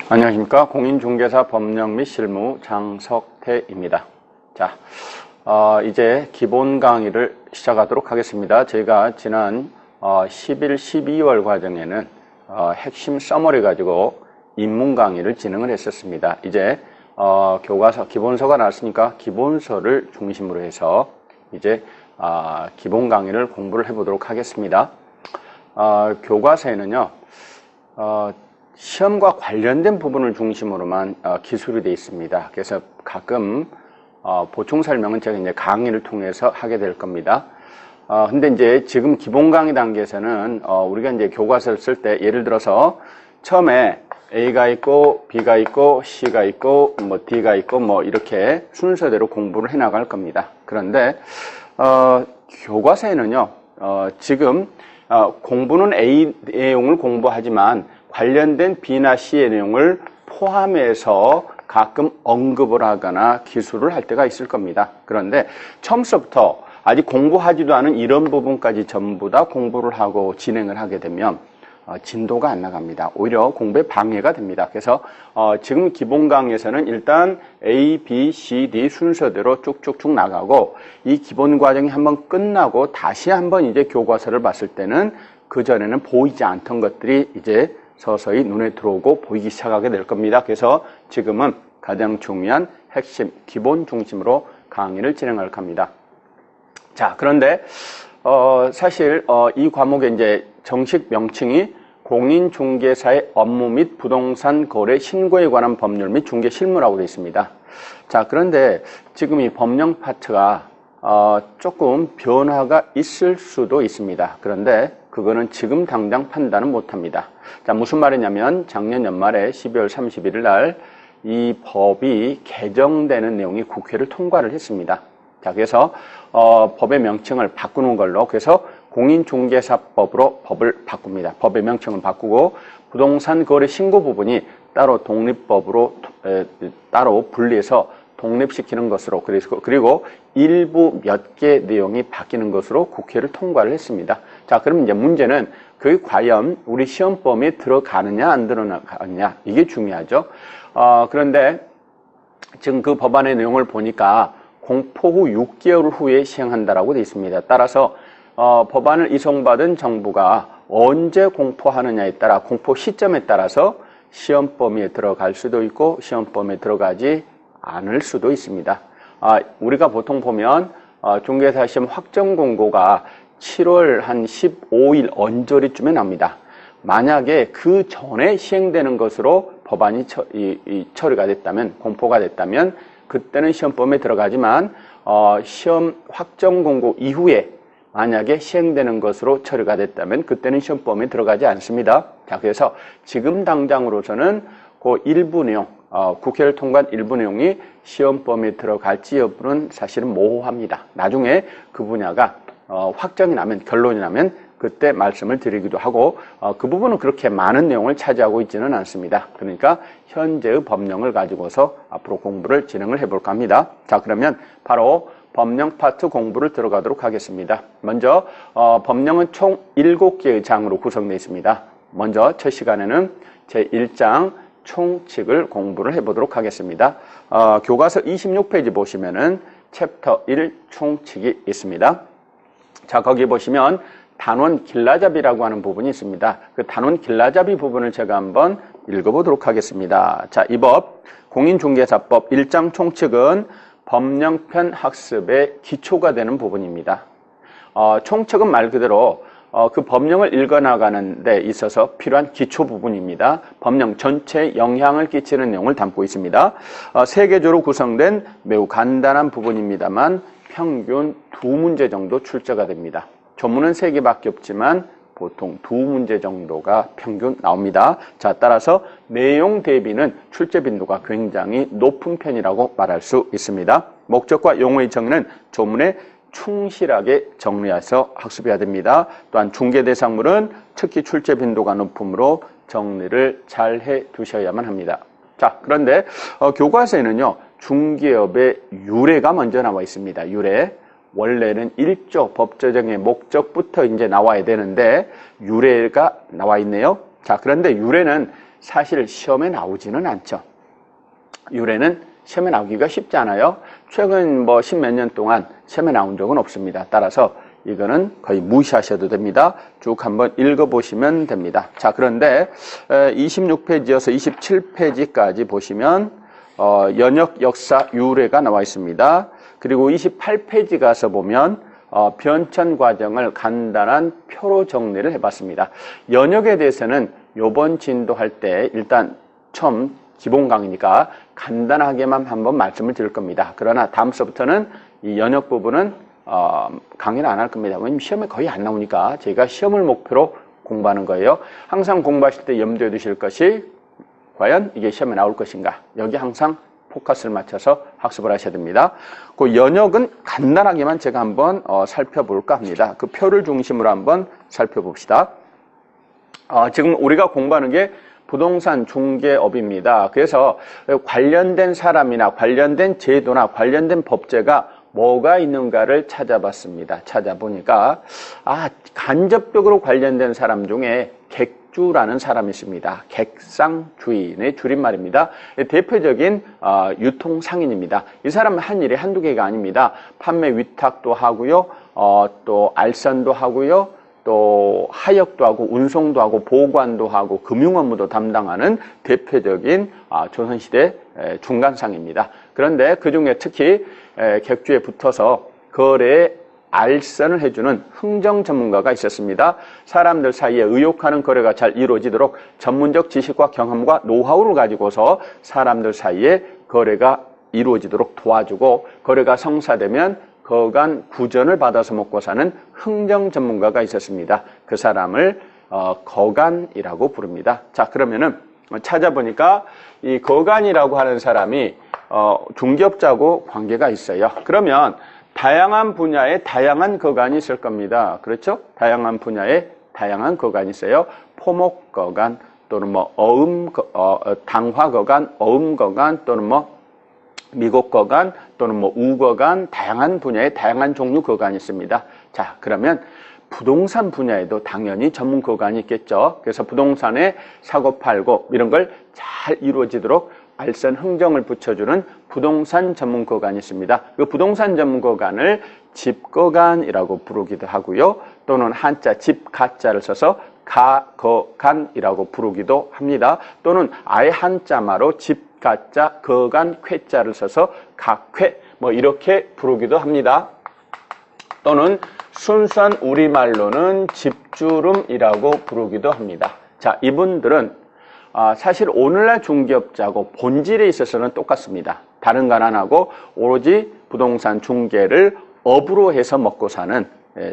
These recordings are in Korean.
안녕하십니까. 공인중개사 법령 및 실무 장석태입니다. 자, 이제 기본 강의를 시작하도록 하겠습니다. 저희가 지난 11, 12월 과정에는 핵심 서머리 가지고 입문 강의를 진행을 했었습니다. 이제 교과서, 기본서가 나왔으니까 기본서를 중심으로 해서 이제 기본 강의를 공부를 해보도록 하겠습니다. 교과서에는요, 시험과 관련된 부분을 중심으로만 기술이 되어 있습니다. 그래서 가끔 보충 설명은 제가 이제 강의를 통해서 하게 될 겁니다. 근데 이제 지금 기본 강의 단계에서는 우리가 이제 교과서를 쓸 때 예를 들어서 처음에 A가 있고 B가 있고 C가 있고 뭐 D가 있고 뭐 이렇게 순서대로 공부를 해 나갈 겁니다. 그런데 교과서에는요, 지금 공부는 A 내용을 공부하지만 관련된 B나 C의 내용을 포함해서 가끔 언급을 하거나 기술을 할 때가 있을 겁니다. 그런데 처음부터 아직 공부하지도 않은 이런 부분까지 전부 다 공부를 하고 진행을 하게 되면 진도가 안 나갑니다. 오히려 공부에 방해가 됩니다. 그래서 지금 기본 강의에서는 일단 A, B, C, D 순서대로 쭉쭉쭉 나가고 이 기본 과정이 한번 끝나고 다시 한번 이제 교과서를 봤을 때는 그전에는 보이지 않던 것들이 이제 서서히 눈에 들어오고 보이기 시작하게 될 겁니다. 그래서 지금은 가장 중요한 핵심, 기본 중심으로 강의를 진행할 겁니다. 자, 그런데 사실 이 과목의 이제 정식 명칭이 공인중개사의 업무 및 부동산 거래 신고에 관한 법률 및 중개 실무라고 되어 있습니다. 자, 그런데 지금 이 법령 파트가 조금 변화가 있을 수도 있습니다. 그런데 그거는 지금 당장 판단은 못합니다. 자, 무슨 말이냐면 작년 연말에 12월 31일 날 이 법이 개정되는 내용이 국회를 통과를 했습니다. 자, 그래서 법의 명칭을 바꾸는 걸로, 그래서 공인중개사법으로 법을 바꿉니다. 법의 명칭을 바꾸고 부동산 거래 신고 부분이 따로 독립법으로 따로 분리해서 독립시키는 것으로, 그리고 일부 몇 개 내용이 바뀌는 것으로 국회를 통과를 했습니다. 자, 그럼 이제 문제는 그게 과연 우리 시험범위에 들어가느냐 안 들어가느냐, 이게 중요하죠. 그런데 지금 그 법안의 내용을 보니까 공포 후 6개월 후에 시행한다라고 되어 있습니다. 따라서 법안을 이송받은 정부가 언제 공포하느냐에 따라, 공포 시점에 따라서 시험 범위에 들어갈 수도 있고 시험 범위에 들어가지 않을 수도 있습니다. 우리가 보통 보면 중개사 시험 확정 공고가 7월 한 15일 언저리쯤에 납니다. 만약에 그 전에 시행되는 것으로 법안이 처리가 됐다면, 공포가 됐다면 그때는 시험 범위에 들어가지만 시험 확정 공고 이후에 만약에 시행되는 것으로 처리가 됐다면 그때는 시험 범위에 들어가지 않습니다. 자, 그래서 지금 당장으로서는 그 일부 내용, 국회를 통과한 일부 내용이 시험 범위에 들어갈지 여부는 사실은 모호합니다. 나중에 그 분야가 확정이 나면, 결론이 나면 그때 말씀을 드리기도 하고, 그 부분은 그렇게 많은 내용을 차지하고 있지는 않습니다. 그러니까 현재의 법령을 가지고서 앞으로 공부를 진행을 해볼까 합니다. 자, 그러면 바로 법령 파트 공부를 들어가도록 하겠습니다. 먼저 법령은 총 7개의 장으로 구성되어 있습니다. 먼저 첫 시간에는 제1장 총칙을 공부를 해보도록 하겠습니다. 교과서 26페이지 보시면은 챕터 1 총칙이 있습니다. 자, 거기 보시면 단원 길라잡이라고 하는 부분이 있습니다. 그 단원 길라잡이 부분을 제가 한번 읽어보도록 하겠습니다. 자, 이 법, 공인중개사법 1장 총칙은 법령편 학습의 기초가 되는 부분입니다. 총칙은 말 그대로 그 법령을 읽어나가는 데 있어서 필요한 기초 부분입니다. 법령 전체에 영향을 끼치는 내용을 담고 있습니다. 3개조로 구성된 매우 간단한 부분입니다만 평균 2문제 정도 출제가 됩니다. 조문은 3개밖에 없지만 보통 2문제 정도가 평균 나옵니다. 자, 따라서 내용 대비는 출제 빈도가 굉장히 높은 편이라고 말할 수 있습니다. 목적과 용어의 정의는 조문에 충실하게 정리해서 학습해야 됩니다. 또한 중개 대상물은 특히 출제 빈도가 높으므로 정리를 잘 해 두셔야만 합니다. 자, 그런데 교과서에는요, 중개업의 유래가 먼저 나와 있습니다. 유래. 원래는 1조 법제정의 목적부터 이제 나와야 되는데 유래가 나와 있네요. 자, 그런데 유래는 사실 시험에 나오지는 않죠. 유래는 시험에 나오기가 쉽지 않아요. 최근 뭐 십몇 년 동안 시험에 나온 적은 없습니다. 따라서 이거는 거의 무시하셔도 됩니다. 쭉 한번 읽어보시면 됩니다. 자, 그런데 26페이지여서 27페이지까지 보시면 연역 역사 유래가 나와 있습니다. 그리고 28페이지 가서 보면 변천 과정을 간단한 표로 정리를 해봤습니다. 연역에 대해서는 요번 진도할 때 일단 처음 기본 강의니까 간단하게만 한번 말씀을 드릴 겁니다. 그러나 다음 수부터는 이 연역 부분은 강의를 안 할 겁니다. 왜냐면 시험에 거의 안 나오니까 저희가 시험을 목표로 공부하는 거예요. 항상 공부하실 때 염두에 두실 것이 과연 이게 시험에 나올 것인가. 여기 항상 포커스를 맞춰서 학습을 하셔야 됩니다. 그 연역은 간단하게만 제가 한번 살펴볼까 합니다. 그 표를 중심으로 한번 살펴봅시다. 지금 우리가 공부하는 게 부동산 중개업입니다. 그래서 관련된 사람이나 관련된 제도나 관련된 법제가 뭐가 있는가를 찾아봤습니다. 찾아보니까 간접적으로 관련된 사람 중에 객주라는 사람이 있습니다. 객상주인의 줄임말입니다. 대표적인 유통상인입니다. 이 사람은 한 일이 한두 개가 아닙니다. 판매 위탁도 하고요. 또 알선도 하고요. 또 하역도 하고 운송도 하고 보관도 하고 금융 업무도 담당하는 대표적인 조선시대 중간상입니다. 그런데 그중에 특히 객주에 붙어서 거래에 알선을 해주는 흥정 전문가가 있었습니다. 사람들 사이에 의욕하는 거래가 잘 이루어지도록 전문적 지식과 경험과 노하우를 가지고서 사람들 사이에 거래가 이루어지도록 도와주고 거래가 성사되면 거간 구전을 받아서 먹고 사는 흥정 전문가가 있었습니다. 그 사람을 거간이라고 부릅니다. 자, 그러면은 찾아보니까 이 거간이라고 하는 사람이 중개업자하고 관계가 있어요. 그러면 다양한 분야에 다양한 거간이 있을 겁니다. 그렇죠? 다양한 분야에 다양한 거간이 있어요. 포목거간 또는 뭐 당화거간, 어음거간 또는 뭐 미곡거간 또는 뭐 우거간, 다양한 분야에 다양한 종류 거간이 있습니다. 자, 그러면 부동산 분야에도 당연히 전문 거간이 있겠죠. 그래서 부동산에 사고 팔고 이런 걸 잘 이루어지도록 알선 흥정을 붙여주는 부동산 전문 거간이 있습니다. 그 부동산 전문 거간을 집거간이라고 부르기도 하고요. 또는 한자 집 가자를 써서 가거간이라고 부르기도 합니다. 또는 아예 한자마로 집 가자, 거간, 쾌자를 써서 각쾌 뭐 이렇게 부르기도 합니다. 또는 순수한 우리말로는 집주름이라고 부르기도 합니다. 자, 이분들은 사실 오늘날 중개업자하고 본질에 있어서는 똑같습니다. 다른 건 안 하고 오로지 부동산 중개를 업으로 해서 먹고 사는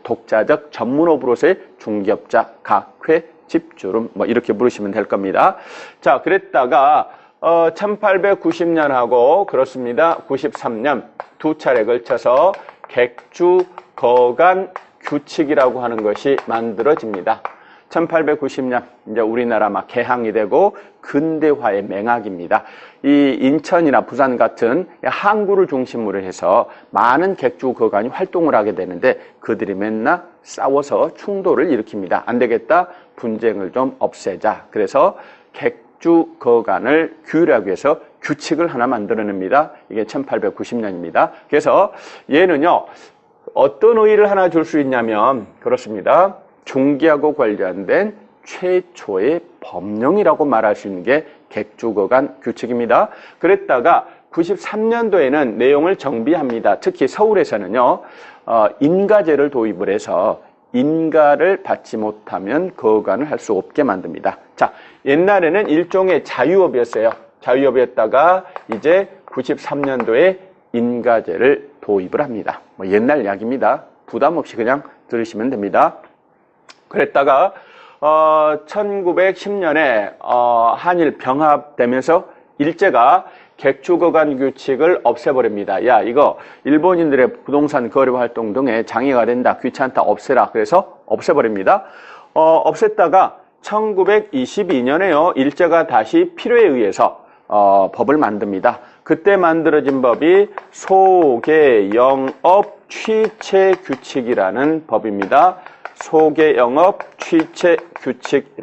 독자적 전문업으로서의 중개업자, 각회, 집주름 뭐 이렇게 부르시면 될 겁니다. 자, 그랬다가 1890년하고 그렇습니다. 93년 두 차례 걸쳐서 객주 거간 규칙이라고 하는 것이 만들어집니다. 1890년 이제 우리나라 막 개항이 되고 근대화의 맹학입니다. 이 인천이나 부산 같은 항구를 중심으로 해서 많은 객주 거간이 활동을 하게 되는데 그들이 맨날 싸워서 충돌을 일으킵니다. 안 되겠다. 분쟁을 좀 없애자. 그래서 객주 거간을 규율하기 위해서 규칙을 하나 만들어냅니다. 이게 1890년입니다. 그래서 얘는요. 어떤 의의를 하나 줄 수 있냐면 그렇습니다. 중개하고 관련된 최초의 법령이라고 말할 수 있는 게 객주거간 규칙입니다. 그랬다가 93년도에는 내용을 정비합니다. 특히 서울에서는요. 인가제를 도입을 해서 인가를 받지 못하면 거간을 할 수 없게 만듭니다. 자, 옛날에는 일종의 자유업이었어요. 자유업이었다가 이제 93년도에 인가제를 도입을 합니다. 뭐 옛날 이야기입니다. 부담 없이 그냥 들으시면 됩니다. 그랬다가 1910년에 한일 병합되면서 일제가 객주거간 규칙을 없애버립니다. 야, 이거 일본인들의 부동산 거래 활동 등에 장애가 된다. 귀찮다. 없애라. 그래서 없애버립니다. 없앴다가 1922년에요. 일제가 다시 필요에 의해서 법을 만듭니다. 그때 만들어진 법이 소개영업 취체규칙이라는 법입니다. 소개영업 취체규칙